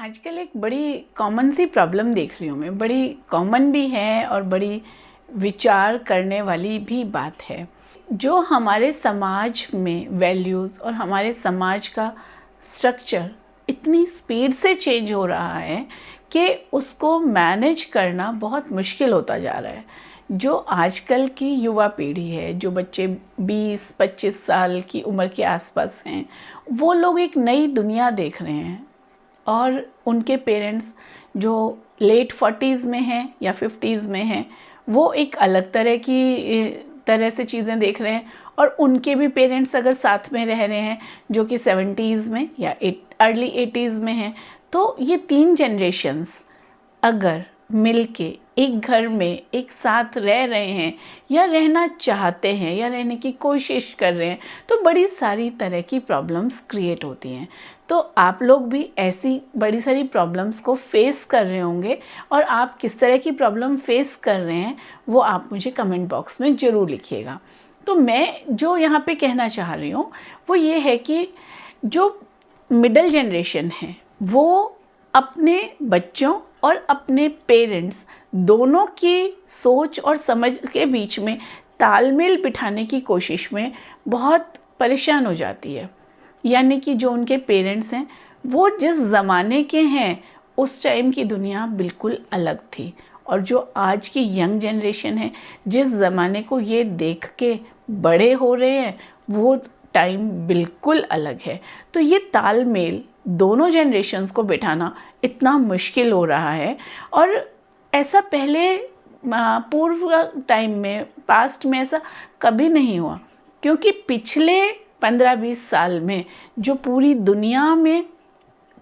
आजकल एक बड़ी कॉमन सी प्रॉब्लम देख रही हूँ मैं, बड़ी कॉमन भी है और बड़ी विचार करने वाली भी बात है। जो हमारे समाज में वैल्यूज़ और हमारे समाज का स्ट्रक्चर इतनी स्पीड से चेंज हो रहा है कि उसको मैनेज करना बहुत मुश्किल होता जा रहा है। जो आजकल की युवा पीढ़ी है, जो बच्चे 20-25 साल की उम्र के आसपास हैं, वो लोग एक नई दुनिया देख रहे हैं और उनके पेरेंट्स जो लेट 40s में हैं या 50s में हैं, वो एक अलग तरह से चीज़ें देख रहे हैं। और उनके भी पेरेंट्स अगर साथ में रह रहे हैं जो कि 70s में या अर्ली 80s में हैं, तो ये 3 जनरेशन्स अगर मिल के एक घर में एक साथ रह रहे हैं या रहना चाहते हैं या रहने की कोशिश कर रहे हैं, तो बड़ी सारी तरह की प्रॉब्लम्स क्रिएट होती हैं। तो आप लोग भी ऐसी बड़ी सारी प्रॉब्लम्स को फेस कर रहे होंगे, और आप किस तरह की प्रॉब्लम फेस कर रहे हैं वो आप मुझे कमेंट बॉक्स में ज़रूर लिखिएगा। तो मैं जो यहाँ पे कहना चाह रही हूँ वो ये है कि जो मिडल जनरेशन है वो अपने बच्चों और अपने पेरेंट्स दोनों की सोच और समझ के बीच में तालमेल बिठाने की कोशिश में बहुत परेशान हो जाती है। यानी कि जो उनके पेरेंट्स हैं वो जिस ज़माने के हैं उस टाइम की दुनिया बिल्कुल अलग थी, और जो आज की यंग जनरेशन है जिस ज़माने को ये देख के बड़े हो रहे हैं वो टाइम बिल्कुल अलग है। तो ये तालमेल दोनों जनरेशन्स को बिठाना इतना मुश्किल हो रहा है, और ऐसा पहले पूर्व टाइम में, पास्ट में ऐसा कभी नहीं हुआ, क्योंकि पिछले 15-20 साल में जो पूरी दुनिया में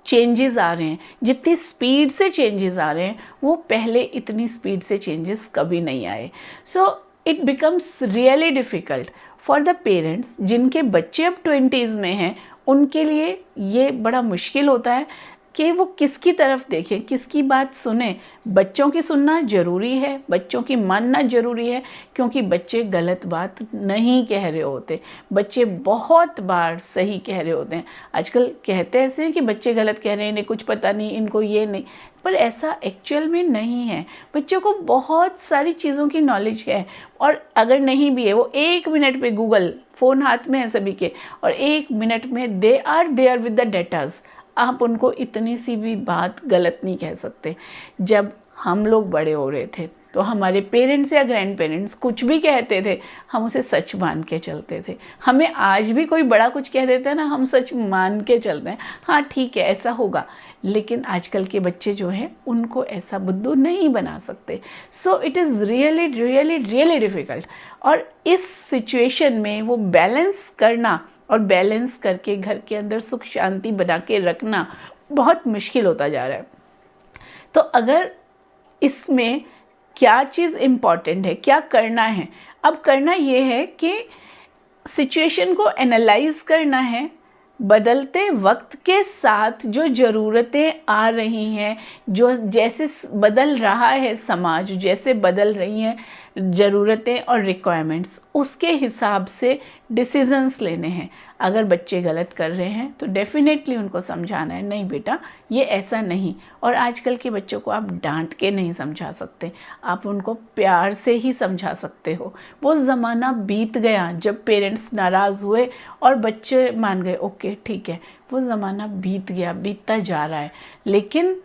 चेंजेस आ रहे हैं, जितनी स्पीड से चेंजेस आ रहे हैं, वो पहले इतनी स्पीड से चेंजेस कभी नहीं आए। So it becomes really difficult for the parents जिनके बच्चे अब 20s में हैं, उनके लिए ये बड़ा मुश्किल होता है कि वो किसकी तरफ देखें, किसकी बात सुने। बच्चों की सुनना ज़रूरी है, बच्चों की मानना ज़रूरी है, क्योंकि बच्चे गलत बात नहीं कह रहे होते, बच्चे बहुत बार सही कह रहे होते हैं। आजकल कहते ऐसे हैं कि बच्चे गलत कह रहे हैं, इन्हें कुछ पता नहीं, इनको ये नहीं, पर ऐसा एक्चुअल में नहीं है। बच्चों को बहुत सारी चीज़ों की नॉलेज है, और अगर नहीं भी है वो 1 मिनट पे गूगल, फ़ोन हाथ में है सभी के, और 1 मिनट में they are there with the datas. आप उनको इतनी सी भी बात गलत नहीं कह सकते। जब हम लोग बड़े हो रहे थे तो हमारे पेरेंट्स या ग्रैंड पेरेंट्स कुछ भी कहते थे, हम उसे सच मान के चलते थे। हमें आज भी कोई बड़ा कुछ कह देता है ना, हम सच मान के चलते हैं, हाँ ठीक है ऐसा होगा। लेकिन आजकल के बच्चे जो हैं उनको ऐसा बुद्धू नहीं बना सकते। So it is really really really difficult. और इस सिचुएशन में वो बैलेंस करना और बैलेंस करके घर के अंदर सुख शांति बना के रखना बहुत मुश्किल होता जा रहा है। तो अगर इसमें क्या चीज़ इम्पॉर्टेंट है, क्या करना है, अब करना ये है कि सिचुएशन को एनालाइज करना है। बदलते वक्त के साथ जो ज़रूरतें आ रही हैं, जो जैसे बदल रहा है समाज, जैसे बदल रही हैं ज़रूरतें और रिक्वायरमेंट्स, उसके हिसाब से डिसीजंस लेने हैं। अगर बच्चे गलत कर रहे हैं तो डेफिनेटली उनको समझाना है, नहीं बेटा ये ऐसा नहीं। और आजकल के बच्चों को आप डांट के नहीं समझा सकते, आप उनको प्यार से ही समझा सकते हो। वो ज़माना बीत गया जब पेरेंट्स नाराज़ हुए और बच्चे मान गए, ओके ठीक है, वो ज़माना बीत गया, बीतता जा रहा है। लेकिन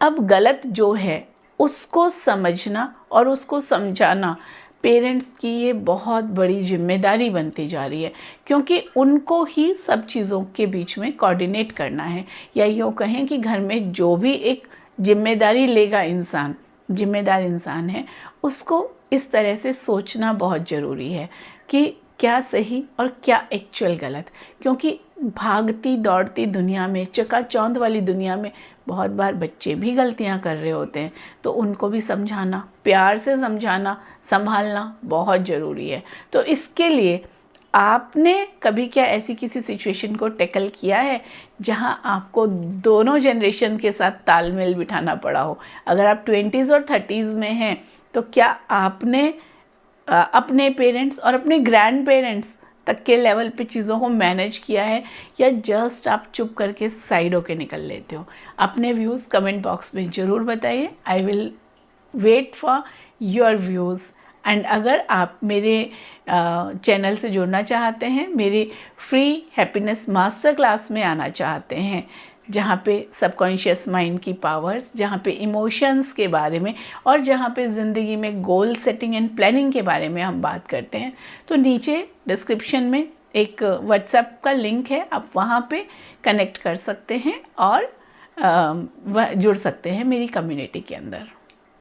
अब गलत जो है उसको समझना और उसको समझाना पेरेंट्स की ये बहुत बड़ी जिम्मेदारी बनती जा रही है, क्योंकि उनको ही सब चीज़ों के बीच में कोऑर्डिनेट करना है। या यूँ कहें कि घर में जो भी एक जिम्मेदारी लेगा इंसान, जिम्मेदार इंसान है, उसको इस तरह से सोचना बहुत ज़रूरी है कि क्या सही और क्या एक्चुअल गलत। क्योंकि भागती दौड़ती दुनिया में, चकाचौंध वाली दुनिया में बहुत बार बच्चे भी गलतियां कर रहे होते हैं, तो उनको भी समझाना, प्यार से समझाना, संभालना बहुत ज़रूरी है। तो इसके लिए आपने कभी क्या ऐसी किसी सिचुएशन को टैकल किया है जहां आपको दोनों जनरेशन के साथ तालमेल बिठाना पड़ा हो? अगर आप 20s और 30s में हैं तो क्या आपने अपने पेरेंट्स और अपने ग्रैंड पेरेंट्स तक के लेवल पे चीज़ों को मैनेज किया है, या जस्ट आप चुप करके साइड होके निकल लेते हो? अपने व्यूज़ कमेंट बॉक्स में ज़रूर बताइए। I will wait for your views. And अगर आप मेरे चैनल से जुड़ना चाहते हैं, मेरे फ्री हैप्पीनेस मास्टर क्लास में आना चाहते हैं, जहाँ पे सबकॉन्शियस माइंड की पावर्स, जहाँ पे इमोशंस के बारे में और जहाँ पे ज़िंदगी में गोल सेटिंग एंड प्लानिंग के बारे में हम बात करते हैं, तो नीचे डिस्क्रिप्शन में एक व्हाट्सएप का लिंक है, आप वहाँ पे कनेक्ट कर सकते हैं और जुड़ सकते हैं मेरी कम्युनिटी के अंदर।